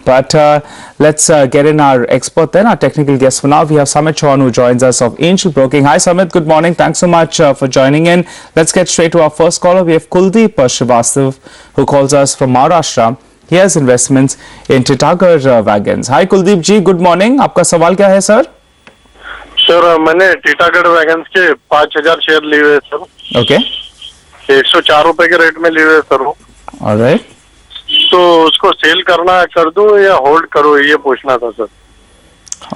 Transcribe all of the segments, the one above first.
But let's get in our expert then, our technical guest for now. We have Samit Chauhan who joins us of Angel Broking. Hi Samit, good morning. Thanks so much for joining in. Let's get straight to our first caller. We have Kuldeep Srivastav who calls us from Maharashtra. He has investments in Titagarh Wagons. Hi Kuldeep ji, good morning. आपका सवाल क्या है sir? Sir मैंने Titagarh wagons के 5000 share लिए हुए sir. Okay. 104 रुपए के रेट में लिए हुए सर वो. ऑलराइट. तो उसको सेल करना कर दूं या होल्ड करो, ये पूछना था सर.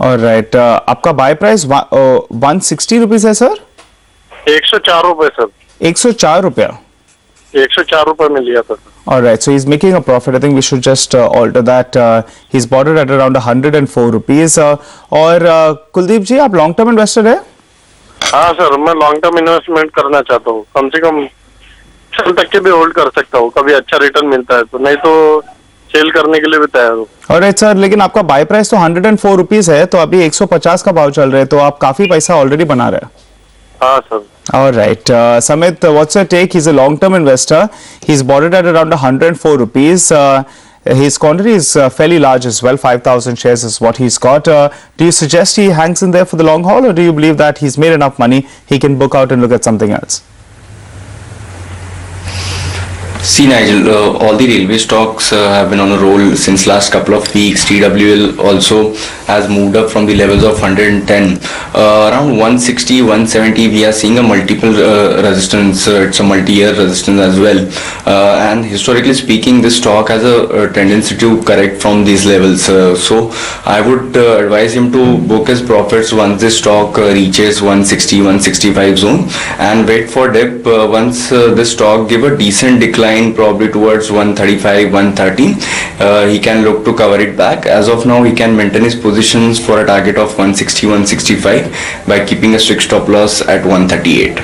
ऑलराइट. आपका बाय प्राइस 160 रुपीज है सर? 104 रुपए सर. 104 रुपया. 104 रुपए में लिया था. Alright, so he's making a profit. I think we should just alter that. He's bought it at around 104 rupees. और कुलदीप जी, आप लॉन्ग टर्म इन्वेस्टर है? हाँ सर, मैं लॉन्ग टर्म इन्वेस्टमेंट करना चाहता हूँ. कम से कम साल तक के भी होल्ड कर सकता हूँ, कभी अच्छा रिटर्न मिलता है तो, नहीं तो सेल करने के लिए भी तैयार हूँ. ऑलराइट सर, लेकिन आपका बाय प्राइस तो 104 रुपीज है, तो अभी 150 का भाव चल रहा है, तो आप काफी पैसा ऑलरेडी बना रहे हैं. हाँ sir. All right, Samit, what's your take? He's a long-term investor. He's bought it at around 104 rupees. His quantity is fairly large as well. 5,000 shares is what he's got. Do you suggest he hangs in there for the long haul, or do you believe that he's made enough money, he can book out and look at something else? See Nigel, all the railway stocks have been on a roll since last couple of weeks. TWL also has moved up from the levels of 110. Around 160, 170 we are seeing a multiple resistance. It's a multi-year resistance as well. And historically speaking, this stock has a tendency to correct from these levels. So I would advise him to book his profits once this stock reaches 160, 165 zone and wait for dip. Once this stock give a decent decline probably towards 135, 130, he can look to cover it back. As of now, he can maintain his positions for a target of 160, 165 by keeping a strict stop loss at 138.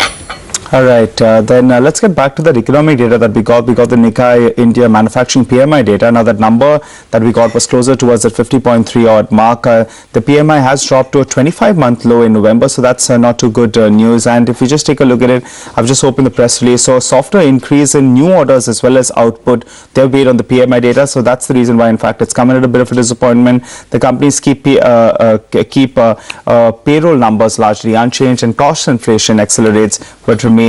All right, then let's get back to the economic data that we got. We got the Nikkei India manufacturing PMI data. Now that number that we got was closer towards the 50.3 odd mark. The PMI has dropped to a 25-month low in November, so that's not too good news. And if you just take a look at it, I've just opened the press release. So softer increase in new orders as well as output, they're weighed on the PMI data. So that's the reason why, in fact, it's come in at a bit of a disappointment. The companies keep payroll numbers largely unchanged, and cost inflation accelerates but remains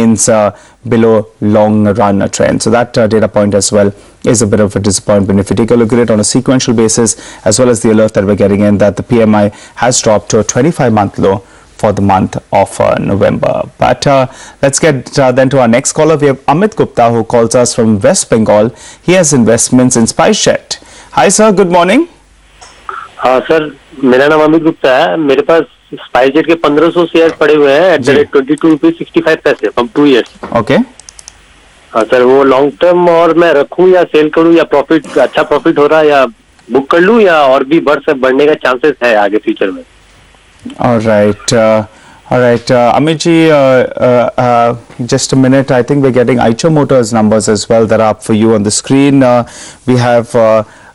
below long run trend. So that data point as well is a bit of a disappointment. If you take a look at it on a sequential basis, as well as the alert that we're getting in that the PMI has dropped to a 25-month low for the month of November. But let's get then to our next caller. We have Amit Gupta who calls us from West Bengal. He has investments in SpiceJet. Hi sir, good morning. हाँ sir, मेरा नाम अमित गुप्ता है. मेरे पास SpiceJet के 1500 share पड़े हुए हैं at the rate 22 rupees 65 पैसे फ्रॉम 2 years. ओके. हाँ सर, वो लॉन्ग टर्म और मैं रखूं या सेल करूं, या प्रॉफिट अच्छा प्रॉफिट हो रहा है या बुक कर लूं, या और भी बढ़ने का चांसेस है आगे फ्यूचर में? Alright, Amitji, just a minute. I think we're getting Eicher Motors numbers as well that are up for you on the screen. We have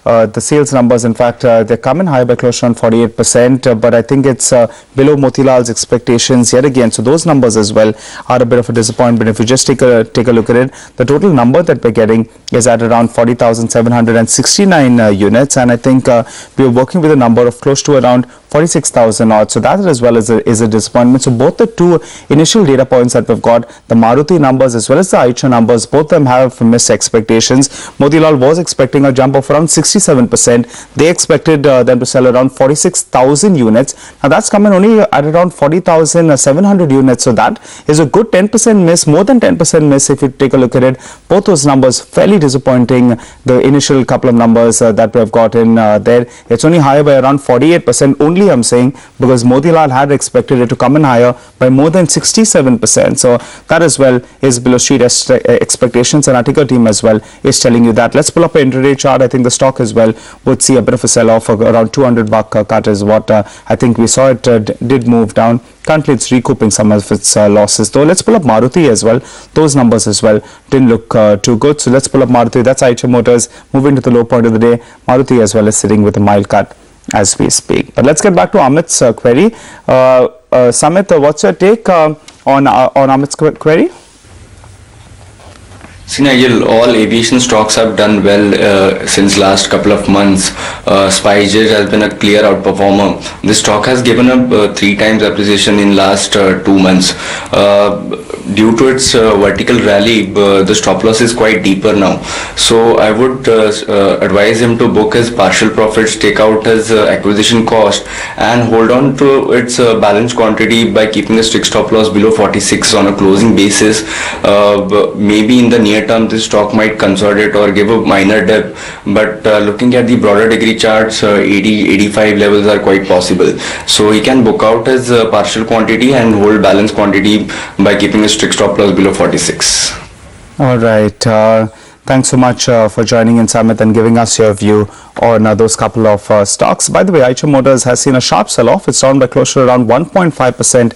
the sales numbers. In fact, they're coming high by close to around 48%, but I think it's below Motilal's expectations yet again. So those numbers as well are a bit of a disappointment. If you just take a look at it, the total number that we're getting is at around 40,769 units, and I think we're working with a number of close to around 46,000 odd. So that as well is a disappointment. So both the two initial data points that we've got, the Maruti numbers as well as the Eicher numbers, both of them have missed expectations. Motilal was expecting a jump of around 67%. They expected them to sell around 46,000 units. Now that's coming only at around 40,700 units. So that is a good 10% miss, more than 10% miss if you take a look at it. Both those numbers fairly disappointing. The initial couple of numbers that we have gotten there, it's only higher by around 48%. Only I'm saying, because Motilal had expected it to come in higher by more than 67%. So that as well is below street expectations, and our ticker team as well is telling you that. Let's pull up an intraday chart. I think the stock as well would see a bit of a sell-off of around 200 buck cut is what I think we saw. It did move down. Currently it's recouping some of its losses though. Let's pull up Maruti as well. Those numbers as well didn't look too good. So let's pull up Maruti. That's Eicher Motors moving to the low point of the day. Maruti as well is sitting with a mild cut as we speak. But let's get back to Amit's query. Samit, what's your take on Amit's query? See, Nigel, all aviation stocks have done well since last couple of months. SpiceJet has been a clear outperformer. This stock has given up 3 times appreciation in last 2 months. Due to its vertical rally, the stop loss is quite deeper now. So I would advise him to book his partial profits, take out his acquisition cost, and hold on to its balanced quantity by keeping a strict stop loss below 46 on a closing basis. Maybe in the near term this stock might consolidate or give a minor dip, but looking at the broader degree charts, 80-85 levels are quite possible. So he can book out his partial quantity and hold balanced quantity by keeping a strict stop loss below 46. All right. Thanks so much for joining in, Samit, and giving us your view on those couple of stocks. By the way, Eicher Motors has seen a sharp sell-off. It's down by close to around 1.5%.